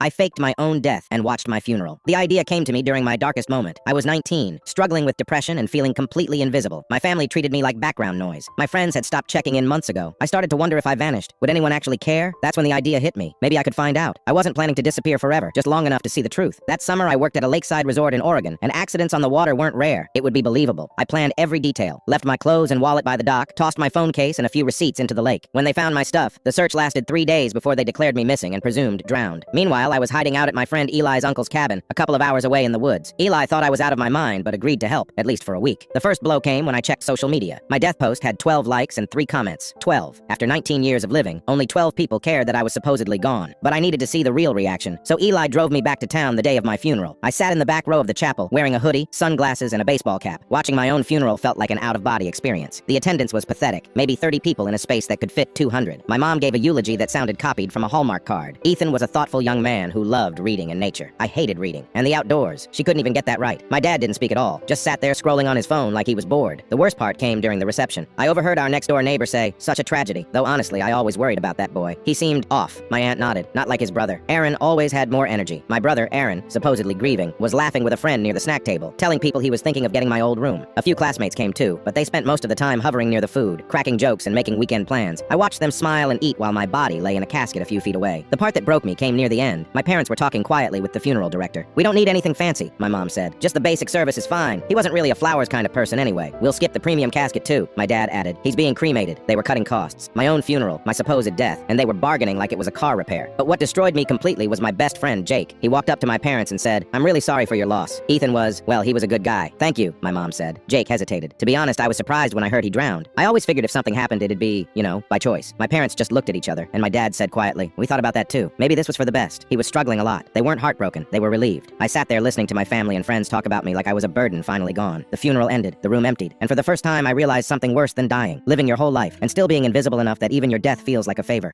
I faked my own death and watched my funeral. The idea came to me during my darkest moment. I was 19, struggling with depression and feeling completely invisible. My family treated me like background noise. My friends had stopped checking in months ago. I started to wonder if I vanished. Would anyone actually care? That's when the idea hit me. Maybe I could find out. I wasn't planning to disappear forever, just long enough to see the truth. That summer, I worked at a lakeside resort in Oregon, and accidents on the water weren't rare. It would be believable. I planned every detail. Left my clothes and wallet by the dock, tossed my phone case and a few receipts into the lake. When they found my stuff, the search lasted 3 days before they declared me missing and presumed drowned. Meanwhile, I was hiding out at my friend Eli's uncle's cabin, a couple of hours away in the woods. Eli thought I was out of my mind, but agreed to help, at least for a week. The first blow came when I checked social media. My death post had 12 likes and 3 comments. 12. After 19 years of living, only 12 people cared that I was supposedly gone. But I needed to see the real reaction, so Eli drove me back to town the day of my funeral. I sat in the back row of the chapel, wearing a hoodie, sunglasses, and a baseball cap. Watching my own funeral felt like an out-of-body experience. The attendance was pathetic, maybe 30 people in a space that could fit 200. My mom gave a eulogy that sounded copied from a Hallmark card. Ethan was a thoughtful young man who loved reading and nature. I hated reading. And the outdoors. She couldn't even get that right. My dad didn't speak at all, just sat there scrolling on his phone like he was bored. The worst part came during the reception. I overheard our next-door neighbor say, "Such a tragedy," though honestly, I always worried about that boy. He seemed off. My aunt nodded, not like his brother. Aaron always had more energy. My brother, Aaron, supposedly grieving, was laughing with a friend near the snack table, telling people he was thinking of getting my old room. A few classmates came too, but they spent most of the time hovering near the food, cracking jokes and making weekend plans. I watched them smile and eat while my body lay in a casket a few feet away. The part that broke me came near the end. My parents were talking quietly with the funeral director. "We don't need anything fancy," my mom said. "Just the basic service is fine. He wasn't really a flowers kind of person anyway. We'll skip the premium casket too," my dad added. "He's being cremated." They were cutting costs. My own funeral, my supposed death, and they were bargaining like it was a car repair. But what destroyed me completely was my best friend, Jake. He walked up to my parents and said, "I'm really sorry for your loss. Ethan was, well, he was a good guy." "Thank you," my mom said. Jake hesitated. To be honest, I was surprised when I heard he drowned. I always figured if something happened, it'd be, by choice. My parents just looked at each other, and my dad said quietly, "We thought about that too. Maybe this was for the best." He was struggling a lot. They weren't heartbroken. They were relieved. I sat there listening to my family and friends talk about me like I was a burden finally gone. The funeral ended, the room emptied, and for the first time I realized something worse than dying. Living your whole life, and still being invisible enough that even your death feels like a favor.